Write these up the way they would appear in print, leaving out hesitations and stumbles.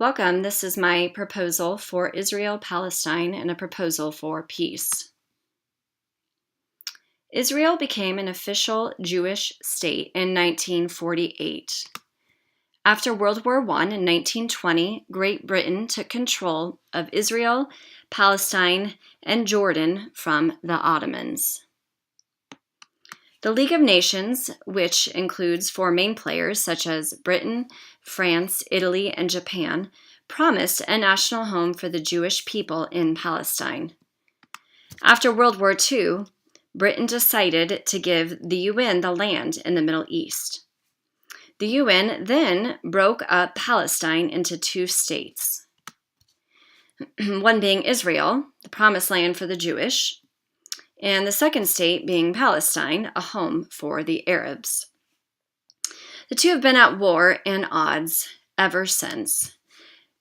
Welcome. This is my proposal for Israel-Palestine and a proposal for peace. Israel became an official Jewish state in 1948. After World War I in 1920, Great Britain took control of Israel, Palestine, and Jordan from the Ottomans. The League of Nations, which includes four main players such as Britain, France, Italy, and Japan, promised a national home for the Jewish people in Palestine. After World War II, Britain decided to give the UN the land in the Middle East. The UN then broke up Palestine into two states, one being Israel, the promised land for the Jewish, and the second state being Palestine, a home for the Arabs. The two have been at war and odds ever since.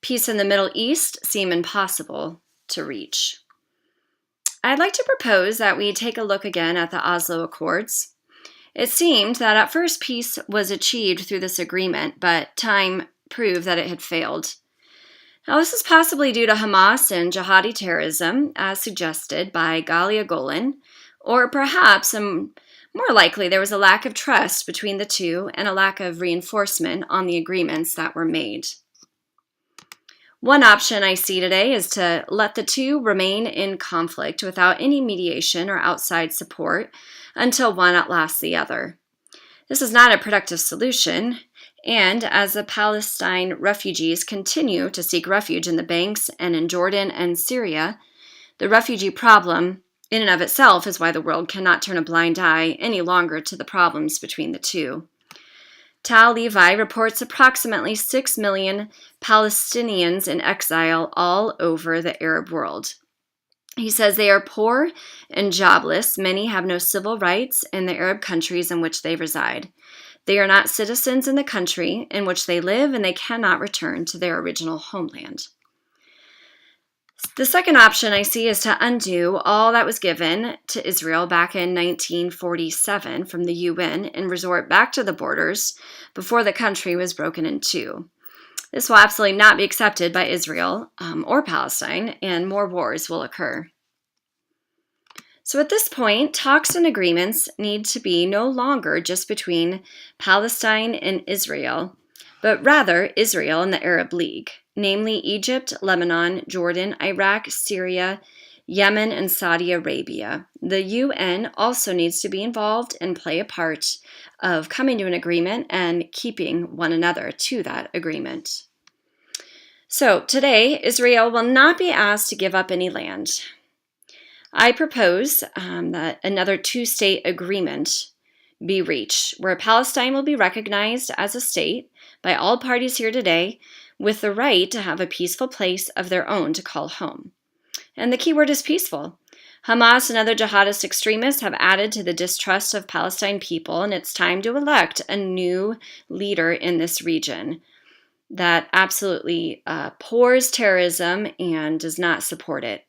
Peace in the Middle East seemed impossible to reach. I'd like to propose that we take a look again at the Oslo Accords. It seemed that at first peace was achieved through this agreement, but time proved that it had failed. Now, this is possibly due to Hamas and jihadi terrorism, as suggested by Galia Golan, or perhaps, and more likely, there was a lack of trust between the two and a lack of reinforcement on the agreements that were made. One option I see today is to let the two remain in conflict without any mediation or outside support until one outlasts the other. This is not a productive solution, and as the Palestine refugees continue to seek refuge in the banks and in Jordan and Syria, the refugee problem in and of itself is why the world cannot turn a blind eye any longer to the problems between the two. Tal Levi reports approximately 6 million Palestinians in exile all over the Arab world. He says they are poor and jobless. Many have no civil rights in the Arab countries in which they reside. They are not citizens in the country in which they live, and they cannot return to their original homeland. The second option I see is to undo all that was given to Israel back in 1947 from the UN and resort back to the borders before the country was broken in two. This will absolutely not be accepted by Israel or Palestine, and more wars will occur. So at this point, talks and agreements need to be no longer just between Palestine and Israel, but rather Israel and the Arab League, namely Egypt, Lebanon, Jordan, Iraq, Syria, Yemen, and Saudi Arabia. The UN also needs to be involved and play a part of coming to an agreement and keeping one another to that agreement. So today, Israel will not be asked to give up any land. I propose that another two-state agreement be reached, where Palestine will be recognized as a state by all parties here today with the right to have a peaceful place of their own to call home. And the key word is peaceful. Hamas and other jihadist extremists have added to the distrust of Palestine people, and it's time to elect a new leader in this region that absolutely abhors terrorism and does not support it.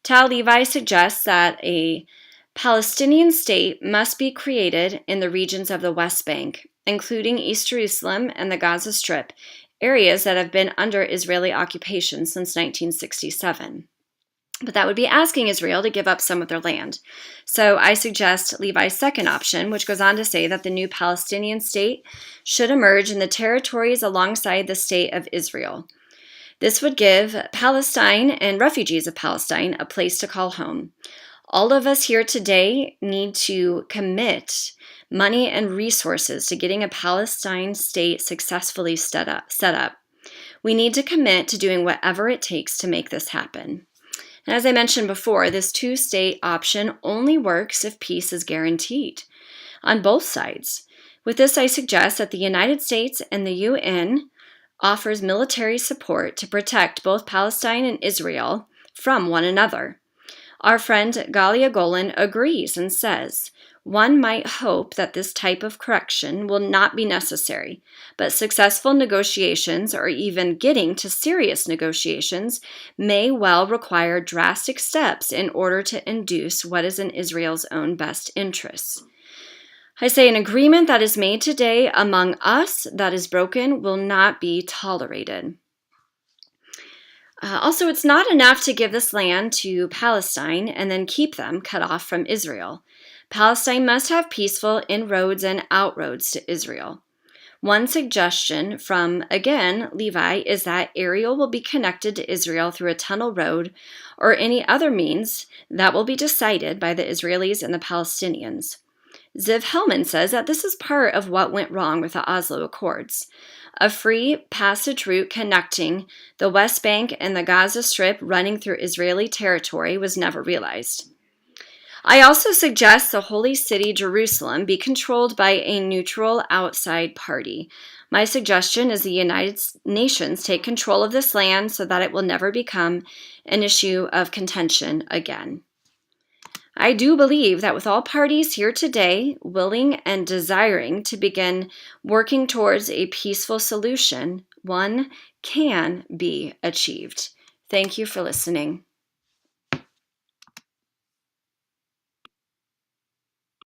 Tal Levi suggests that a Palestinian state must be created in the regions of the West Bank, including East Jerusalem and the Gaza Strip, areas that have been under Israeli occupation since 1967. But that would be asking Israel to give up some of their land. So I suggest Levi's second option, which goes on to say that the new Palestinian state should emerge in the territories alongside the state of Israel. This would give Palestine and refugees of Palestine a place to call home. All of us here today need to commit money and resources to getting a Palestine state successfully set up. We need to commit to doing whatever it takes to make this happen. And as I mentioned before, this two-state option only works if peace is guaranteed on both sides. With this, I suggest that the United States and the UN offers military support to protect both Palestine and Israel from one another. Our friend Galia Golan agrees and says, one might hope that this type of correction will not be necessary, but successful negotiations, or even getting to serious negotiations, may well require drastic steps in order to induce what is in Israel's own best interests. I say an agreement that is made today among us that is broken will not be tolerated. Also, it's not enough to give this land to Palestine and then keep them cut off from Israel. Palestine must have peaceful inroads and outroads to Israel. One suggestion from, again, Levi is that Ariel will be connected to Israel through a tunnel road or any other means that will be decided by the Israelis and the Palestinians. Ziv Hellman says that this is part of what went wrong with the Oslo Accords. A free passage route connecting the West Bank and the Gaza Strip running through Israeli territory was never realized. I also suggest the Holy City, Jerusalem, be controlled by a neutral outside party. My suggestion is the United Nations take control of this land so that it will never become an issue of contention again. I do believe that with all parties here today willing and desiring to begin working towards a peaceful solution, one can be achieved. Thank you for listening.